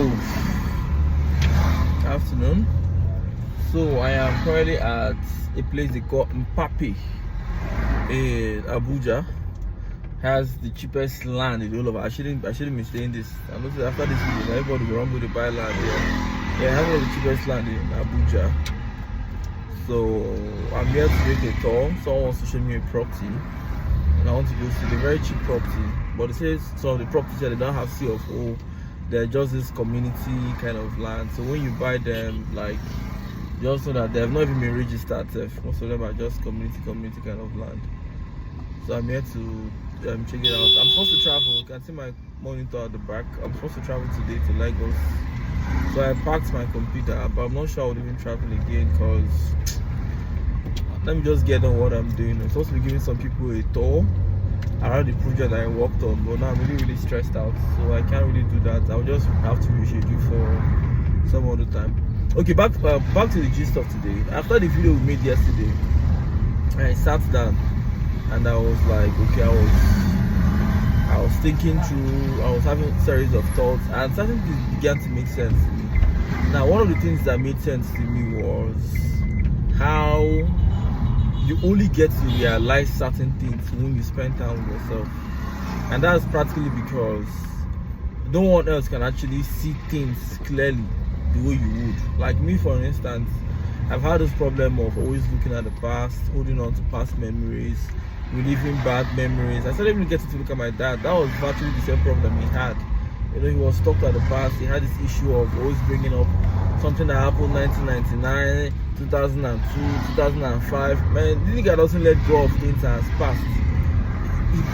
Hello, afternoon. So I am currently at a place they call Mpapi in Abuja. Has the cheapest land in the whole of. I shouldn't be saying this. I know that after this video, everybody will run with the buy land here. Yeah, it has one of the cheapest land in Abuja. So I'm here to make a tour. Someone wants to show me a property, and I want to go see the very cheap property. But it says some of the properties here, they don't have CFO. They're just this community kind of land. So when you buy them, like, you also know that they have not even been registered. Most of them are just community kind of land. So I'm here to check it out. I'm supposed to travel. You can see my monitor at the back. I'm supposed to travel today to Lagos. So I parked my computer, but I'm not sure I would even travel again because let me just get on what I'm doing. I'm supposed to be giving some people a tour around the project that I worked on, but now I'm really stressed out, so I can't really do that. I'll just have to reschedule for some other time. Okay, back to the gist of today. After the video we made yesterday, I sat down and I was like, okay, I was thinking through, I was having a series of thoughts, and certain things began to make sense to me. Now, one of the things that made sense to me was how you only get to realize certain things when you spend time with yourself, and that's practically because no one else can actually see things clearly the way you would. Like me, for instance, I've had this problem of always looking at the past, holding on to past memories, reliving bad memories. I started even getting to look at my dad. That was virtually the same problem he had. You know, he was stuck at the past. He had this issue of always bringing up something that happened 1999, 2002, 2005. Man, this guy doesn't let go of things as past.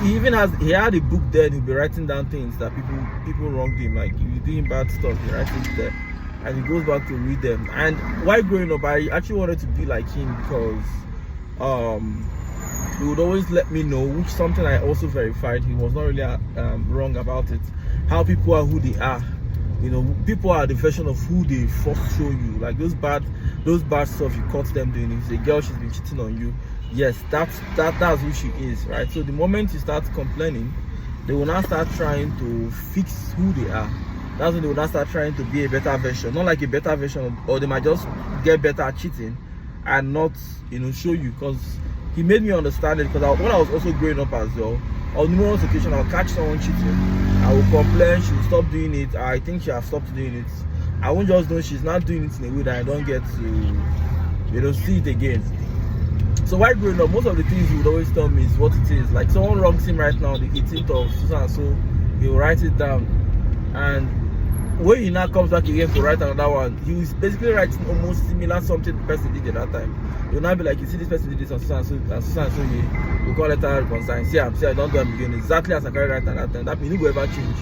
He had a book there, and he'll be writing down things that people wronged him. Like, if you're doing bad stuff, he writes it there, and he goes back to read them. And while growing up, I actually wanted to be like him because he would always let me know, which something I also verified. He was not really wrong about it. How people are who they are. You know, people are the version of who they first show you. Like those bad stuff you caught them doing. If it's a girl, she's been cheating on you. Yes, that's who she is, right? So the moment you start complaining, they will now start trying to fix who they are. That's when they will now start trying to be a better version. Not like a better version, or they might just get better at cheating and not, you know, show you. Because he made me understand it. Because when I was also growing up as well, on numerous occasions I'll catch someone cheating, I will complain, she will stop doing it. I think she has stopped doing it. I won't just know she's not doing it in a way that I don't get to, you know, see it again. So while growing up, most of the things he would always tell me is what it is. Like, someone wrongs him right now, the 18th of so, he will write it down. And when he now comes back again to write another one, he was basically writing almost similar something the person did at that time. He'll now be like, you see, this person did this on so and so, yeah, we'll call it a reconcile. See, I don't do it again exactly as I carried right at that time. That means it will ever change.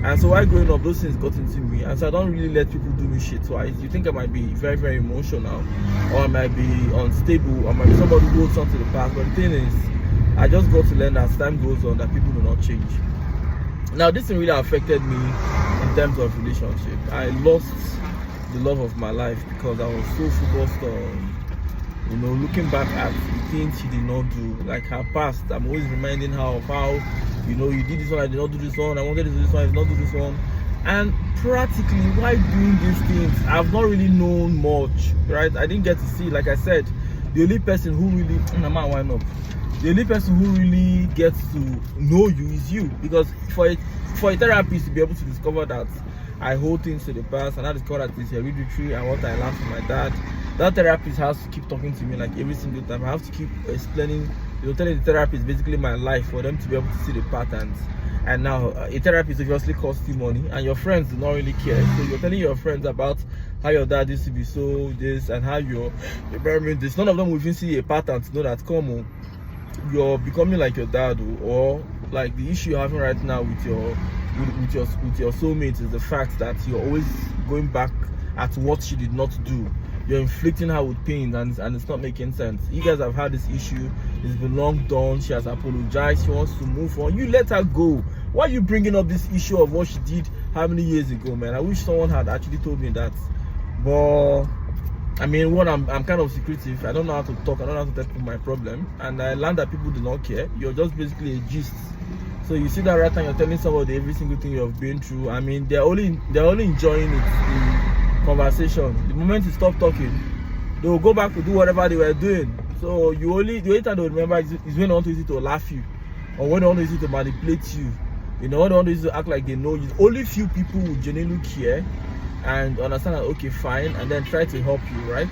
And so while growing up, those things got into me, and so I don't really let people do me shit. So you think I might be very emotional, or I might be unstable, or I might be somebody who holds on to the past. But the thing is, I just got to learn as time goes on that people do not change. Now, this thing really affected me in terms of relationship. I lost the love of my life because I was so focused on, you know, looking back at the things she did not do, like her past. I'm always reminding her of how, you know, you did this one, I did not do this one, I wanted to do this one, I did not do this one. And practically, while doing these things, I've not really known much, right? I didn't get to see, like I said, the only person who really, the only person who really gets to know you is you. Because for a therapist to be able to discover that I hold things to the past, and I discover that it's hereditary and what I learned from my dad, that therapist has to keep talking to me like every single time. I have to keep explaining, you know, telling the therapist basically my life for them to be able to see the patterns. And now a therapist obviously costs you money, and your friends do not really care. So you're telling your friends about how your dad used to be so this, and how you're this. None of them will even see a pattern to know that, come on, you're becoming like your dad, or like the issue you're having right now with your soulmate is the fact that you're always going back at what she did not do. You're inflicting her with pain, and it's not making sense. You guys have had this issue, it's been long done, she has apologized, she wants to move on. You let her go. Why are you bringing up this issue of what she did how many years ago, man? I wish someone had actually told me that. But I mean, one, I'm kind of secretive. I don't know how to talk, I don't know how to tell people my problem, and I learned that people do not care. You're just basically a gist. So you see that right now, you're telling somebody every single thing you have been through. I mean, they're only enjoying it, the conversation. The moment you stop talking, they will go back to do whatever they were doing. So the only time they remember is when they want to use it to laugh you, or when they want to use it to manipulate you. You know, when they want to use it to act like they know you. Only few people will genuinely care and understand that, okay, fine, and then try to help you, right?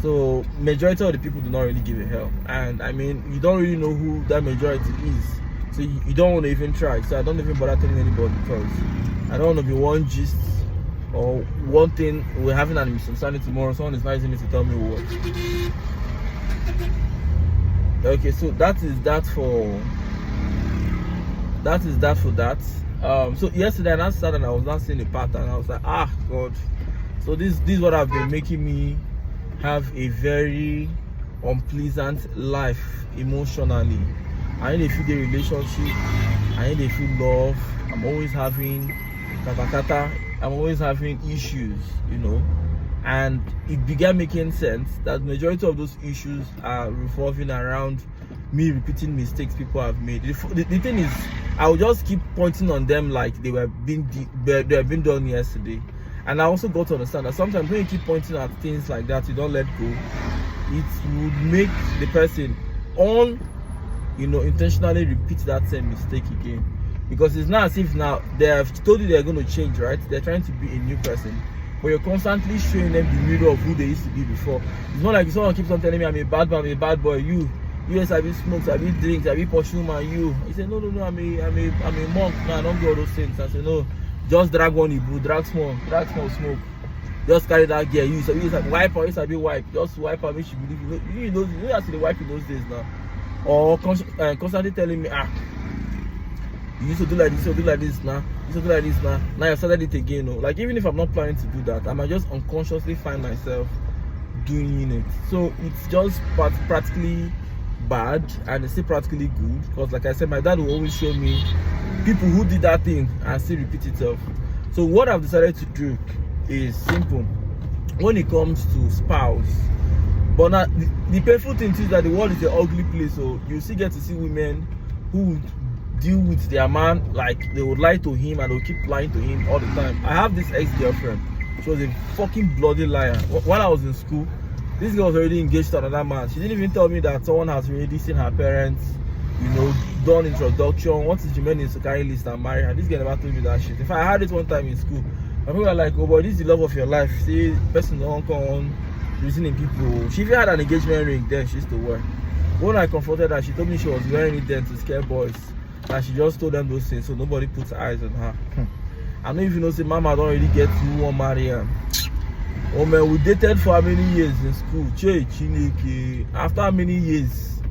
So majority of the people do not really give a hell, and I mean, you don't really know who that majority is, so you don't want to even try. So I don't even bother telling anybody, because I don't want to be one gist or one thing we're having an misunderstanding tomorrow, someone is not using it to tell me what. Okay, so that is that for that. So yesterday I started and I was not seeing a pattern. I was like, ah, God. So this is what have been making me have a very unpleasant life emotionally. I need a few day relationship, I need a few love. I'm always having katakata, I'm always having issues, you know. And it began making sense that the majority of those issues are revolving around me repeating mistakes people have made. The thing is, I will just keep pointing on them like they have been done yesterday. And I also got to understand that sometimes when you keep pointing at things like that, you don't let go, it would make the person intentionally repeat that same mistake again. Because it's not as if now they have told you they're going to change, right? They're trying to be a new person, but you're constantly showing them the mirror of who they used to be before. It's not like someone keeps on telling me I'm a bad boy, I'm a bad boy. You yes, I be smokes, I be drinks, I be pursue man. You say no, I'm a monk. No, I don't do all those things. I say no, just drag one Ibu, drag small smoke. Just carry that gear. You like wipe or I be wipe. Just wipe and make you believe. You know how to wipe in those days now. Or constantly telling me you used to do like this, you do like this now. You used to do like this now. Now you started it again. No? Like even if I'm not planning to do that, I might just unconsciously find myself doing it. So it's just practically bad, and it's still practically good, because like I said, my dad will always show me people who did that thing and still repeat itself. So what I've decided to do is simple when it comes to spouse. But now the painful thing is that the world is an ugly place, so you still get to see women who would deal with their man like they would lie to him and they'll keep lying to him all the time. I have this ex-girlfriend. She was a fucking bloody liar. While I was in school, this girl was already engaged to another man. She didn't even tell me that someone has already seen her parents, you know, done introduction. Once the men is to carry list and marry her. This girl never told me that shit. In fact, I had it one time in school. My people are like, oh boy, this is the love of your life. See, person don't come on reasoning people. She even had an engagement ring then she used to wear. When I confronted her, she told me she was wearing it then to scare boys. And she just told them those things so nobody puts eyes on her. I don't even know, say mama don't really get who won't marry her. Oh man, we dated for how many years in school? After how many years,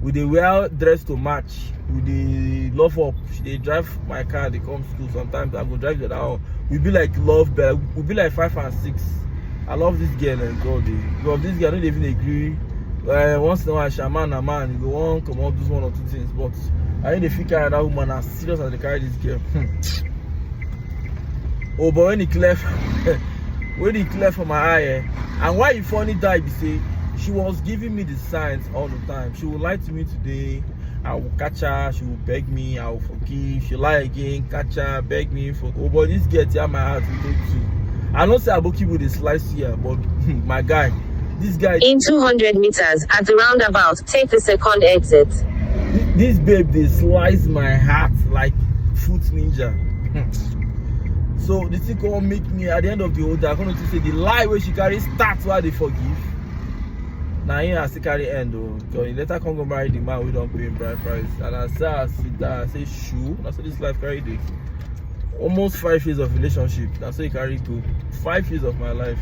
we dey well dressed to match, we dey love up. They drive my car, they come to school. Sometimes I go drive the other one. We be like love bell, we be like 5 and 6. I love this girl and God. But this girl don't even agree. Once in a while, shaman and man, you go on come up, do one or two things. But I need to figure that woman as serious as they carry this girl. Oh, but when he clear for my eye, and why he funny died, say she was giving me the signs all the time. She will lie to me today, I will catch her. She will beg me, I will forgive. She'll lie again, catch her, beg me for. Oh, but this girl tear my heart with it too. I don't say Aboki with a slice here, but my guy, this guy. In 200 meters at the roundabout, take the second exit. This babe, they slice my heart like Fruit Ninja. So the thing gonna make me at the end of the whole day, I'm going to say the lie where she carries starts while they forgive. Now here I still carry end though. Because you later come go marry the man we don't pay him bride price. And I say shoo. That's what this life carried it. Almost 5 years of relationship. That's what you carry to 5 years of my life.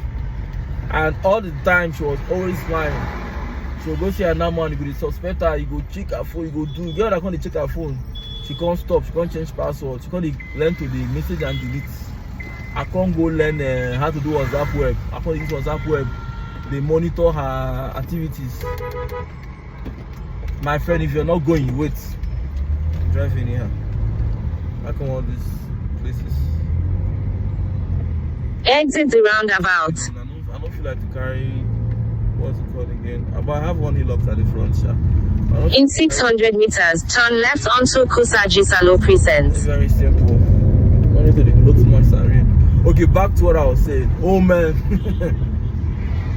And all the time she was always lying. She will go see another man, you go suspect her, you go check her phone, you go do. Girl that can't check her phone. She can't stop, she can't change password, she can't learn to the message and delete. I can't go learn how to do WhatsApp web. I can't use WhatsApp web. They monitor her activities. My friend, if you're not going, you wait. Drive in here. I come all these places. Exit the roundabout. I don't feel like to carry what's it called again. again. But I have one Hilux at the front, sir. In 600 meters, turn left onto Kusaji Salo Crescent. Very simple. Only to the clothes months are in. Okay, back to what I was saying. Oh man.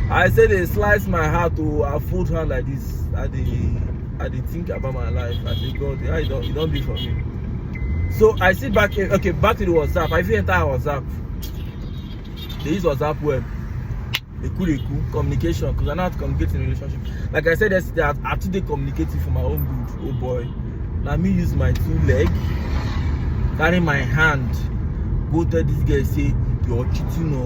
I said they sliced my heart to a foot hand like this. I did think about my life. I said, God, you don't be for me. So I sit back in, okay, back to the WhatsApp. I feel enter WhatsApp. They use WhatsApp web. They cool communication, because I know how to communicate in a relationship. Like I said yesterday, I today communicating for my own good. Oh boy. Now me use my 2 legs, carry my hand, go tell this guy, say, you're cheating on